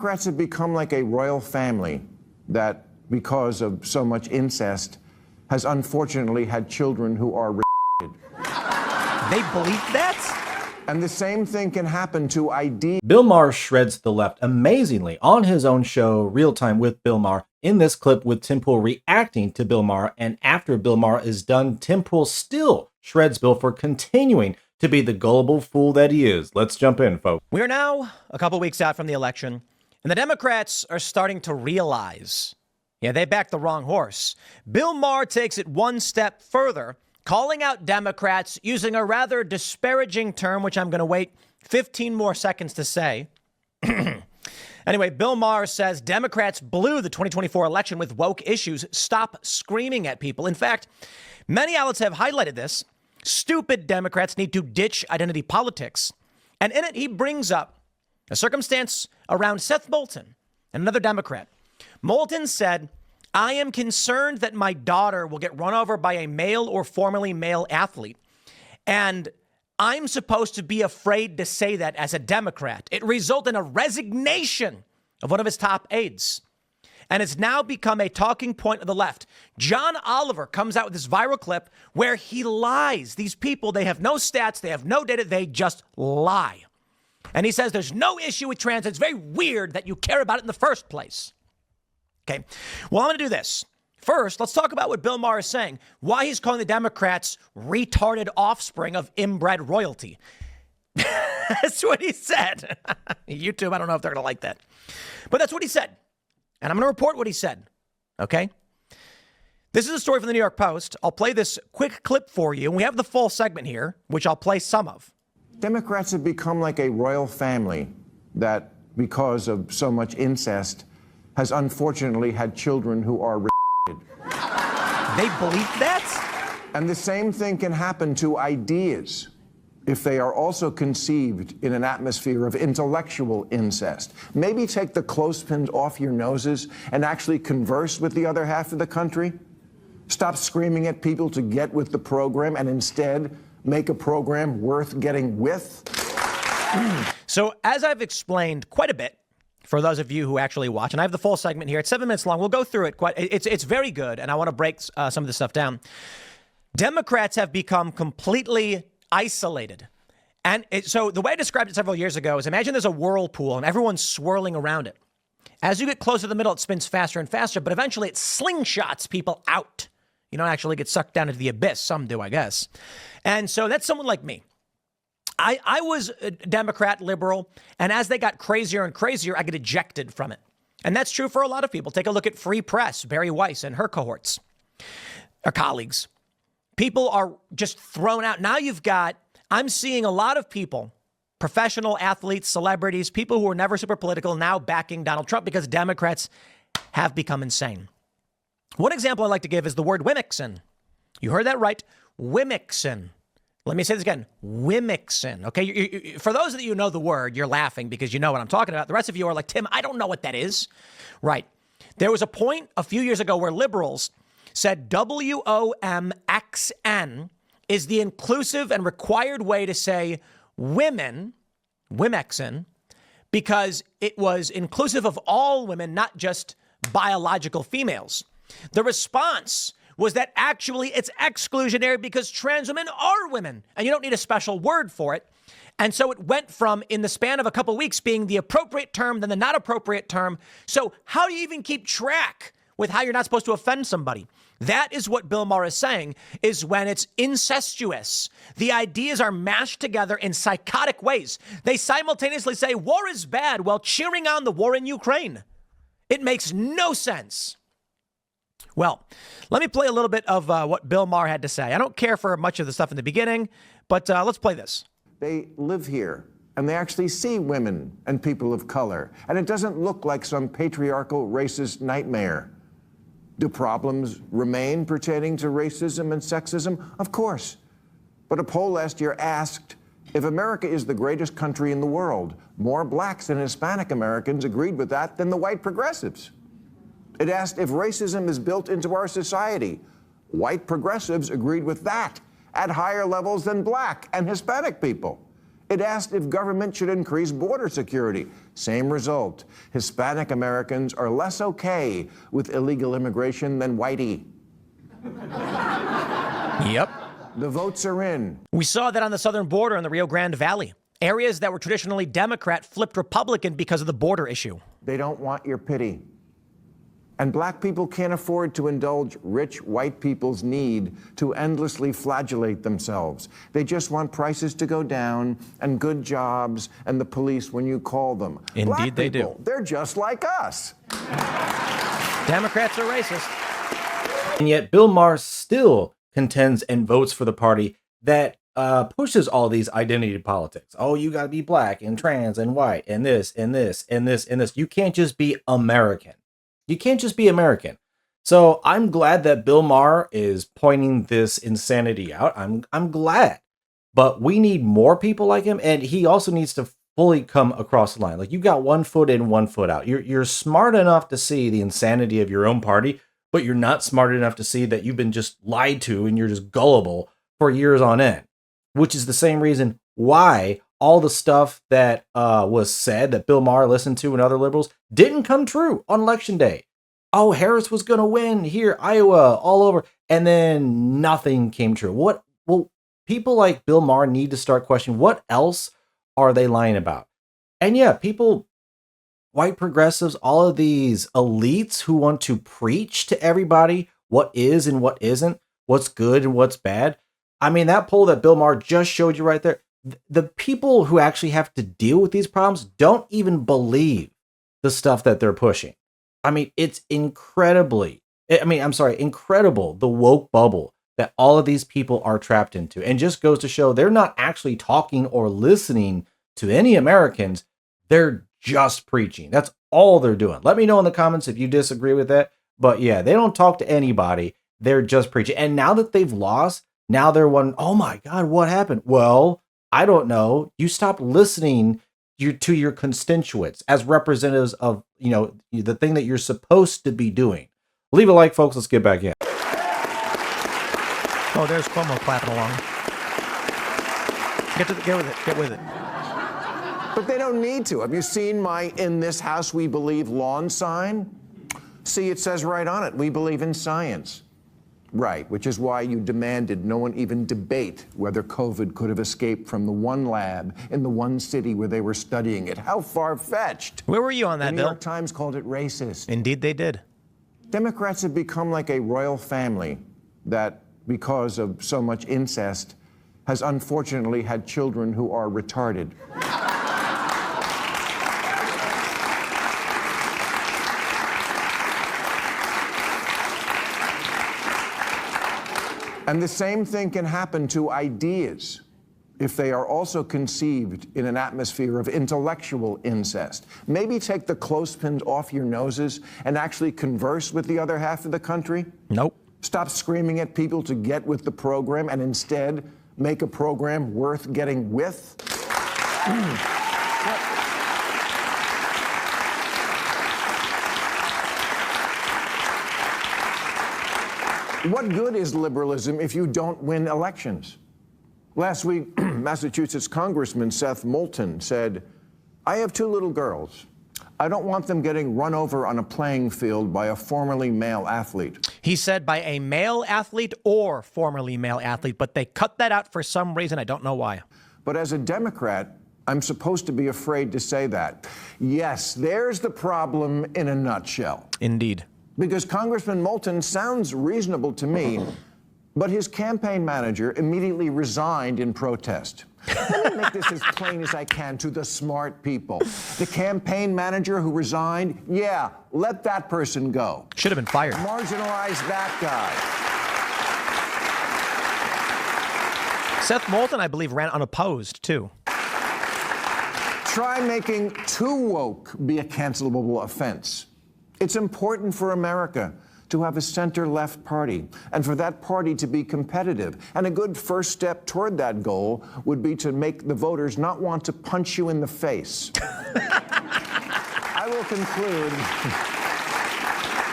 Democrats have become like a royal family that, because of so much incest, has unfortunately had children who are They believe that? And the same thing can happen to ideas. Bill Maher shreds the left amazingly on his own show, Real Time with Bill Maher. In this clip with Tim Pool reacting to Bill Maher, and after Bill Maher is done, Tim Pool still shreds Bill for continuing to be the gullible fool that he is. Let's jump in, folks. We are now a couple weeks out from the election, and the Democrats are starting to realize, they backed the wrong horse. Bill Maher takes it one step further, calling out Democrats using a rather disparaging term, which I'm going to wait 15 more seconds to say. Anyway, Bill Maher says Democrats blew the 2024 election with woke issues. Stop screaming at people. In fact, many outlets have highlighted this. Stupid Democrats need to ditch identity politics. And in it, he brings up a circumstance around Seth Moulton, another Democrat. Moulton said, I am concerned that my daughter will get run over by a male or formerly male athlete. And I'm supposed to be afraid to say that as a Democrat. It resulted in a resignation of one of his top aides. And it's now become a talking point of the left. John Oliver comes out with this viral clip where he lies. These people, they have no stats, they have no data, they just lie. And he says there's no issue with trans. It's very weird that you care about it in the first place. Okay, well, I'm going to do this. First, let's talk about what Bill Maher is saying, why he's calling the Democrats retarded offspring of inbred royalty. That's what he said. YouTube, I don't know if they're going to like that. But that's what he said. And I'm going to report what he said. Okay? This is a story from the New York Post. I'll play this quick clip for you. And we have the full segment here, which I'll play some of. Democrats have become like a royal family that, because of so much incest, has unfortunately had children who are They believe that? And the same thing can happen to ideas if they are also conceived in an atmosphere of intellectual incest. Maybe take the clothespins off your noses and actually converse with the other half of the country. Stop screaming at people to get with the program and instead make a program worth getting with. So as I've explained quite a bit, for those of you who actually watch, and I have the full segment here. It's 7 minutes long. We'll go through it. It's very good, and I want to break some of this stuff down. Democrats have become completely isolated. And so the way I described it several years ago is imagine there's a whirlpool and everyone's swirling around it. As you get closer to the middle, it spins faster and faster, but eventually it slingshots people out. You don't actually get sucked down into the abyss. Some do, I guess. And so that's someone like me. I was a Democrat, liberal, and as they got crazier and crazier, I get ejected from it. And that's true for a lot of people. Take a look at Free Press, Barry Weiss and her cohorts, or colleagues. People are just thrown out. Now I'm seeing a lot of people, professional athletes, celebrities, people who were never super political, now backing Donald Trump because Democrats have become insane. One example I like to give is the word womxn. You heard that right, womxn. Let me say this again, womxn, okay? For those of you who know the word, you're laughing because you know what I'm talking about. The rest of you are like, Tim, I don't know what that is. Right. There was a point a few years ago where liberals said womxn is the inclusive and required way to say women, womxn, because it was inclusive of all women, not just biological females. The response was that actually it's exclusionary because trans women are women and you don't need a special word for it. And so it went from, in the span of a couple of weeks, being the appropriate term, then the not appropriate term. So how do you even keep track with how you're not supposed to offend somebody? That is what Bill Maher is saying, is when it's incestuous. The ideas are mashed together in psychotic ways. They simultaneously say war is bad while cheering on the war in Ukraine. It makes no sense. Well, let me play a little bit of what Bill Maher had to say. I don't care for much of the stuff in the beginning, but let's play this. They live here, and they actually see women and people of color, and it doesn't look like some patriarchal racist nightmare. Do problems remain pertaining to racism and sexism? Of course. But a poll last year asked, if America is the greatest country in the world, more blacks and Hispanic Americans agreed with that than the white progressives. It asked if racism is built into our society. White progressives agreed with that at higher levels than black and Hispanic people. It asked if government should increase border security. Same result. Hispanic Americans are less okay with illegal immigration than whitey. Yep. The votes are in. We saw that on the southern border in the Rio Grande Valley. Areas that were traditionally Democrat flipped Republican because of the border issue. They don't want your pity. And black people can't afford to indulge rich white people's need to endlessly flagellate themselves. They just want prices to go down and good jobs and the police when you call them. Indeed, Black they people, do. They're just like us. Democrats are racist. And yet Bill Maher still contends and votes for the party that pushes all these identity politics. Oh, you got to be black and trans and white and this and this and this and this. You can't just be American. You can't just be American. So I'm glad that Bill Maher is pointing this insanity out. I'm glad. But we need more people like him, and he also needs to fully come across the line. Like, you got 1 foot in, 1 foot out. You're smart enough to see the insanity of your own party, but you're not smart enough to see that you've been just lied to and you're just gullible for years on end, which is the same reason why all the stuff that was said that Bill Maher listened to and other liberals didn't come true on election day. Oh, Harris was going to win here, Iowa, all over. And then nothing came true. Well, people like Bill Maher need to start questioning what else are they lying about? And yeah, people, white progressives, all of these elites who want to preach to everybody what is and what isn't, what's good and what's bad. I mean, that poll that Bill Maher just showed you right there, the people who actually have to deal with these problems don't even believe the stuff that they're pushing. I mean, it's incredible, the woke bubble that all of these people are trapped into. And just goes to show they're not actually talking or listening to any Americans. They're just preaching. That's all they're doing. Let me know in the comments if you disagree with that. But yeah, they don't talk to anybody. They're just preaching. And now that they've lost, now they're wondering, oh my God, what happened? Well, I don't know. You stopped listening to your constituents as representatives of, the thing that you're supposed to be doing. Leave a like, folks. Let's get back in. Oh, there's Cuomo clapping along. Get with it. But they don't need to. Have you seen my "In This House We Believe" lawn sign? See, it says right on it, we believe in science. Right, which is why you demanded no one even debate whether COVID could have escaped from the one lab in the one city where they were studying it. How far-fetched. Where were you on that, The New Bill? York Times called it racist. Indeed, they did. Democrats have become like a royal family that, because of so much incest, has unfortunately had children who are retarded. And the same thing can happen to ideas if they are also conceived in an atmosphere of intellectual incest. Maybe take the clothespins off your noses and actually converse with the other half of the country. Nope. Stop screaming at people to get with the program and instead make a program worth getting with. What good is liberalism if you don't win elections? Last week, Massachusetts Congressman Seth Moulton said, "I have 2 little girls. I don't want them getting run over on a playing field by a formerly male athlete." He said by a male athlete or formerly male athlete, but they cut that out for some reason. I don't know why. But as a Democrat, I'm supposed to be afraid to say that. Yes, there's the problem in a nutshell. Indeed. Because Congressman Moulton sounds reasonable to me, but his campaign manager immediately resigned in protest. Let me make this as plain as I can to the smart people. The campaign manager who resigned, yeah, let that person go. Should have been fired. Marginalize that guy. Seth Moulton, I believe, ran unopposed, too. Try making too woke be a cancelable offense. It's important for America to have a center-left party, and for that party to be competitive. And a good first step toward that goal would be to make the voters not want to punch you in the face. I will conclude.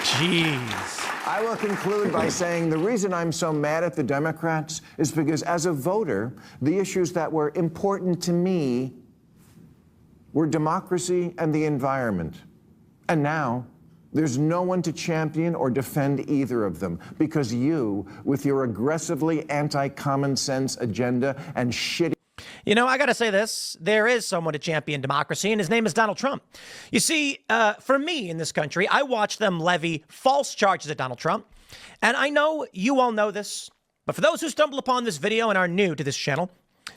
Jeez. I will conclude by saying the reason I'm so mad at the Democrats is because as a voter, the issues that were important to me were democracy and the environment. And now, there's no one to champion or defend either of them because you, with your aggressively anti-common sense agenda and shitty... You know, I got to say this. There is someone to champion democracy, and his name is Donald Trump. You see, for me in this country, I watch them levy false charges at Donald Trump. And I know you all know this, but for those who stumble upon this video and are new to this channel,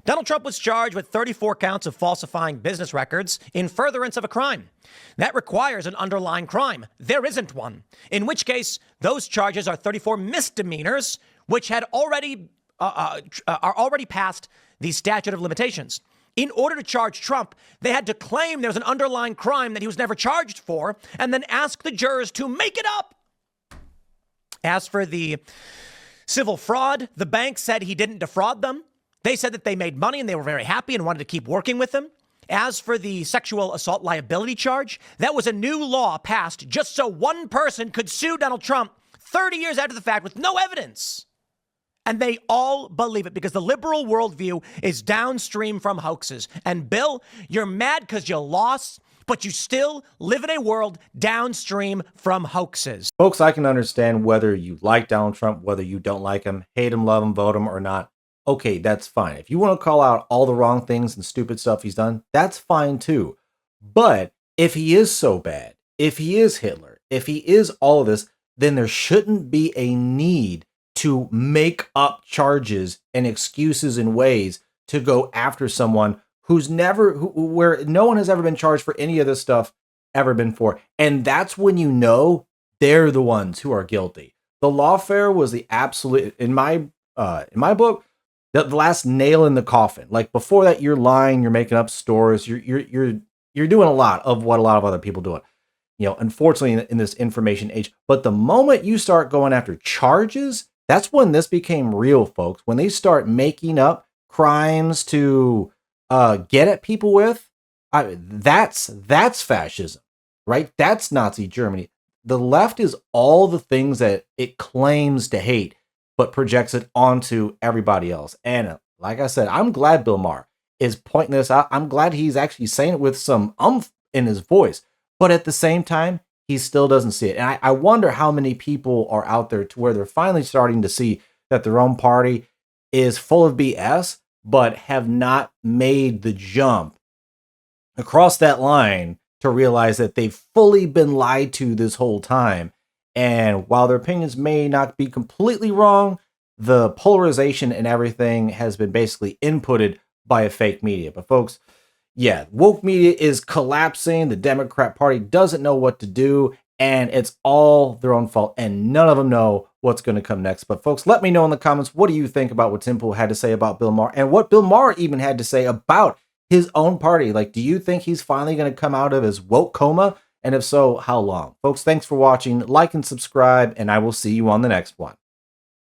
Donald Trump was charged with 34 counts of falsifying business records in furtherance of a crime. That requires an underlying crime. There isn't one. In which case, those charges are 34 misdemeanors, which had already are already past the statute of limitations. In order to charge Trump, they had to claim there's an underlying crime that he was never charged for, and then ask the jurors to make it up. As for the civil fraud, the bank said he didn't defraud them. They said that they made money and they were very happy and wanted to keep working with him. As for the sexual assault liability charge, that was a new law passed just so one person could sue Donald Trump 30 years after the fact with no evidence. And they all believe it because the liberal worldview is downstream from hoaxes. And Bill, you're mad because you lost, but you still live in a world downstream from hoaxes. Folks, I can understand whether you like Donald Trump, whether you don't like him, hate him, love him, vote him or not. Okay, that's fine. If you want to call out all the wrong things and stupid stuff he's done, that's fine too. But if he is so bad, if he is Hitler, if he is all of this, then there shouldn't be a need to make up charges and excuses and ways to go after someone who's where no one has ever been charged for any of this stuff ever been for. And that's when you know they're the ones who are guilty. The lawfare was the absolute, in my book, the last nail in the coffin. Like before that, you're lying, you're making up stories, you're doing a lot of what a lot of other people do. You know, unfortunately, in this information age. But the moment you start going after charges, that's when this became real, folks. When they start making up crimes to get at people with, that's fascism, right? That's Nazi Germany. The left is all the things that it claims to hate, but projects it onto everybody else. And like I said, I'm glad Bill Maher is pointing this out. I'm glad he's actually saying it with some umph in his voice. But at the same time, he still doesn't see it. And I wonder how many people are out there to where they're finally starting to see that their own party is full of BS, but have not made the jump across that line to realize that they've fully been lied to this whole time. And while their opinions may not be completely wrong, the polarization and everything has been basically inputted by a fake media. But folks, yeah, woke media is collapsing. The Democrat Party doesn't know what to do, and it's all their own fault, and none of them know what's going to come next. But folks, let me know in the comments, what do you think about what Tim Pool had to say about Bill Maher, and what Bill Maher even had to say about his own party? Like, do you think he's finally going to come out of his woke coma? And if so, how long? Folks, thanks for watching. Like and subscribe, and I will see you on the next one.